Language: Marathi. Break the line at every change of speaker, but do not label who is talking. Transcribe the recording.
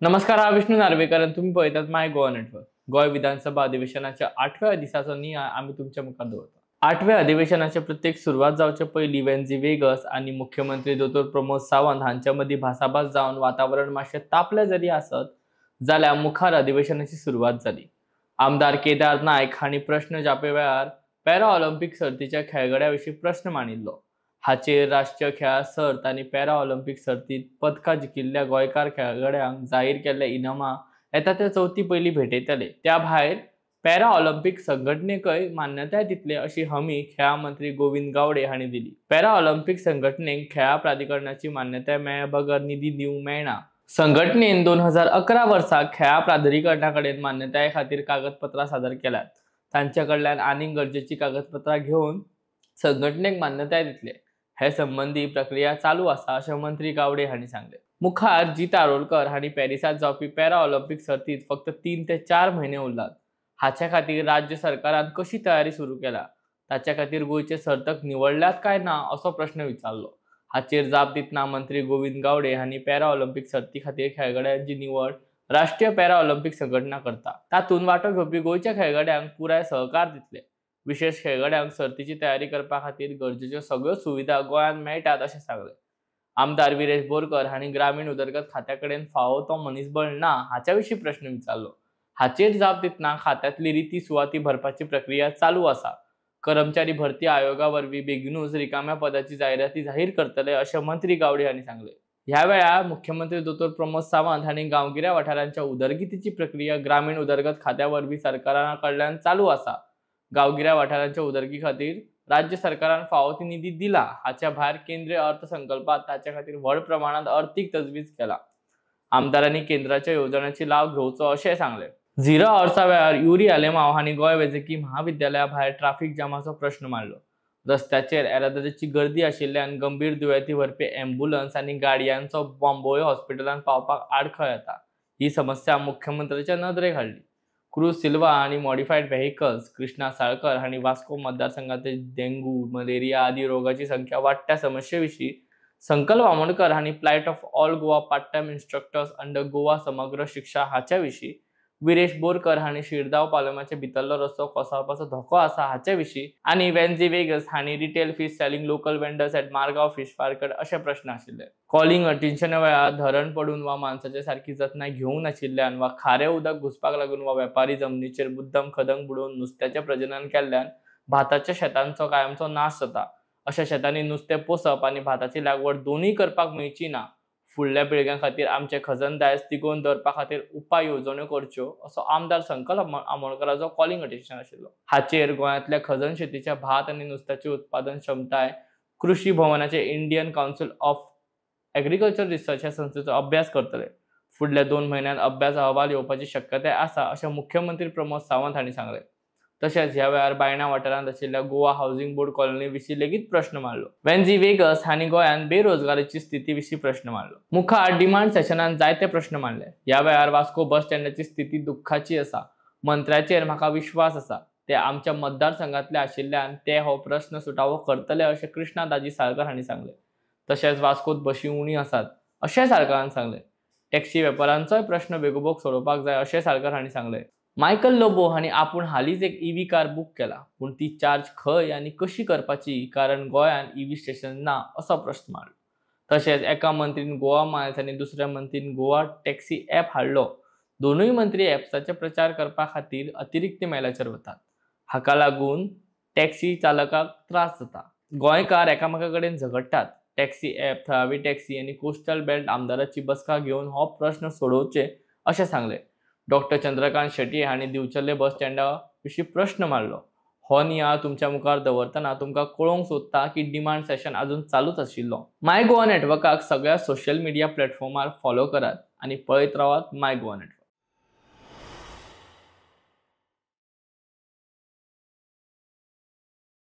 नमस्कार, हा विष्णू नार्वेकर आणि तुम्ही पळयतात माय गोवा नेटवर्क. गोय विधानसभा अधिवेशनाच्या 8व्या दिसाचो नियाळ आम्ही तुमच्या मुखार दवरता. 8व्या अधिवेशनाची प्रत्येक सुरवात जावचे पयलीं वेन्झी वेगस आणि मुख्यमंत्री दोतोर प्रमोद सावंत हांच्या मदीं भासाभास जावन वातावरण मातशें तापले जरी आसत जाल्यार मुखार अधिवेशनाची सुरवात जाली. आमदार केदार नायक हांणी प्रश्न जापे वेळार पॅरा ऑलिंपिक सर्तीच्या खेळगड्यां विशीं प्रश्न मांडिल्लो. हाचेर राष्ट्रीय खेळा सर्त आणि पॅरा ऑलिंपिक सर्तीत पदकां जिखिल्ल्या गोंयकार खेळगड्यांक जाहीर केल्ल्या इनामां येता त्या चवथी पयलीं भेटयतले. त्या भायर पॅरा ऑलिंपिक संघटनेकय मान्यताय दितले अशी हमी खेळा मंत्री गोविंद गावडे हांणी दिली. पॅरा ऑलिंपिक संघटनेक खेळा प्राधिकरणाची मान्यताय मेळ्ळ्या बगर निधी दिवंक मेळना. संघटनेन 2011 वर्सा खेळा प्राधिकरणा कडेन मान्यताये खातीर कागदपत्रां सादर केल्यात. तांचे कडल्यान आनीक गरजेची कागदपत्रां घेवन संघटनेक मान्यताय दितले. हे संबंधी प्रक्रिया चालू आसा अशें मंत्री गावडे हांणी सांगले. मुखार जीत आरोलकर हांणी पॅरिसात जावपी पॅरा ऑलिंपिक सर्तीत फक्त 3 ते 4 म्हयने उरलात. हाचे खातीर राज्य सरकारान कशी तयारी सुरू केल्या, ताचे खातीर गोंयचे सर्तक निवडल्यात काय ना असो प्रश्न विचारलो. हाचेर जाप दितना मंत्री गोविंद गावडे हांणी पॅरा ऑलिंपिक सर्ती खातीर खेळगड्यांची निवड राष्ट्रीय पॅरा ऑलिंपिक संघटना करता. तातूंत वांटो घेवपी गोंयच्या खेळगड्यांक पुराय सहकार दितले. विशेष खेळगड्यांक सर्तीची तयारी करपा खातीर गरजेच्यो सगळ्यो सुविधा गोंयांत मेळटात अशें सांगले. आमदार विरेश बोरकर हांणी ग्रामीण उदरगत खात्या कडेन फावो तो मनीसबळ ना हाच्या विशीं प्रश्न विचारलो. हाचेर जाप दितना खात्यांतली रिती सुवाती भरपाची प्रक्रिया चालू आसा. कर्मचारी भरती आयोगा वरवीं बेगीनूच रिकाम्या पदाची जायराती जाहीर करतले अशें मंत्री गावडे हांणी सांगले. ह्या वेळार मुख्यमंत्री दोतोर प्रमोद सावंत हांणी गांवगिऱ्या वाठारांच्या उदरगतीची प्रक्रिया ग्रामीण उदरगत खात्या वरवीं सरकारा कडल्यान चालू आसा. गांवगिऱ्या वाठारांच्या उदरगती खातीर राज्य सरकारान फावो ती निधी दिला. हाच्या भायर केंद्रीय अर्थसंकल्पात ताचे खातीर व्हड प्रमाणात अर्थीक तजवीज केला. आमदारांनी केंद्राच्या येवजण्यांची लाव घेवचो अशें सांगले. झिरो आवर्सा वेळार युरी आलेमांव हांणी गोंय वैजकी महाविद्यालया भायर ट्राफीक जामाचो प्रश्न मांडलो. रस्त्याचेर येरादारीची गर्दी आशिल्ल्यान गंभीर दुयेंती व्हरपी अँब्युलन्स आनी गाडयांचो बोंबोळे हॉस्पिटलांत पावपाक आडखळ येता. ही समस्या मुख्यमंत्र्याच्या नदरेक हाडली. क्रूज सिल्वा आणि मॉडिफाईड व्हेकल्स कृष्णा साळकर हांणी वास्को मतदारसंघांतले डेंग्यू, मलेरिया आदी रोगाची संख्या वाडट्या समस्येविशीं संकल्प आमोणकर हांणी plight of all Goa part time instructors under Goa Samagra Shiksha हाच्या विशीं, विरेश बोरकर हांणी शिरगांव पालमाचे भितरलो रस्तो कोसळपाचो धोको आसा हाचे विशीं आनी वेन्झी वेगस हांणी retail fish selling local vendors at Margao fish market अशे प्रश्न आशिल्ले. कॉलिंग अटेन्शना वेळार धरण पडून वा माणसाचे सारकी जतनाय घेवंक नाशिल्ल्यान वा खारें उदक घुसपाक लागून वा वेपारी जमनीचेर मुद्दम खदंग बुडोवन नुस्त्याचें प्रजनन केल्ल्यान भाताच्या शेतांचो कायमचो नाश जाता. अशा शेतांनी नुस्तें पोसप आनी भाताची लागवड दोनूय करपाक मेळची ना. फुडल्या पिळग्यां खातीर आमचे खजनदायज तिगोवन दवरपा खातीर उपाय येवजण्यो करच्यो असो आमदार संकल्प आमोणकराचो कॉलिंग अटेन्शन आशिल्लो. हाचेर गोंयांतल्या खजन शेतीच्या भात आनी नुस्त्याची उत्पादन क्षमताय कृशी भवनाचे Indian council of agriculture research ह्या संस्थेचो अभ्यास करतले. फुडल्या 2 म्हयन्यांत अभ्यास अहवाल येवपाची शक्यताय आसा अशें मुख्यमंत्री प्रमोद सावंत हांणी सांगले. तशेंच ह्या वेळार बायणा वाठारांत आशिल्ल्या गोवा हावसिंग बोर्ड कॉलनी विशीं लेगीत प्रश्न मांडलो. वेन्झी वेगस हांणी गोंयांत बेरोजगारीची स्थिती विशीं प्रश्न मांडलो. मुखार डिमांड सेशनांत जायते प्रश्न मांडले. ह्या वेळार वास्को बस स्टँडाची स्थिती दुख्खाची आसा. मंत्र्याचेर म्हाका विश्वास आसा. ते आमच्या मतदारसंघांतले आशिल्ल्यान ते हो प्रश्न सुटावो करतले अशें कृष्णा दाजी साळकर हांणी सांगले. तशेंच वास्कोत बशी उणी आसात अशें साळकारान सांगले. टॅक्सी वेपाऱ्यांचोय प्रश्न बेगोबेग सोडोवपाक जाय अशें साळकर हांणी सांगले. मायकल लोबो हांणी आपूण हालींच एक ईव्ही कार बूक केला, पूण ती चार्ज खंय आनी कशी करपाची कारण गोंयांत ईव्ही स्टेशन ना असो प्रश्न मांडलो. तशेंच एका मंत्रीन गोवा मायल्स आनी दुसऱ्या मंत्रीन गोवा टॅक्सी ॲप हाडलो. दोनूय मंत्री ॲप्साचे प्रचार करपा खातीर अतिरिक्त मेलाचेर वतात. हाका लागून टॅक्सी चालकांक त्रास जाता. गोंयकार एकामेका कडेन झगडटात. टॅक्सी ॲप, थळावी टॅक्सी आनी कोस्टल बेल्ट आमदाराची बसका घेवन हो प्रश्न सोडोवचे अशें सांगले. डॉ. चंद्रकांत शेट्टी हांणी दिवचल्ले बस स्टँडा विशीं प्रश्न मांडलो. हो नियाळ तुमच्या मुखार दवरतना तुमकां कळोवंक सोदता की डिमांड सेशन अजून चालूच आशिल्लो. माय गोवा नेटवर्काक सगळ्या सोशल मिडिया प्लॅटफॉर्मार फॉलो करात आनी पळयत रावात माय गोवा नेटवर्क.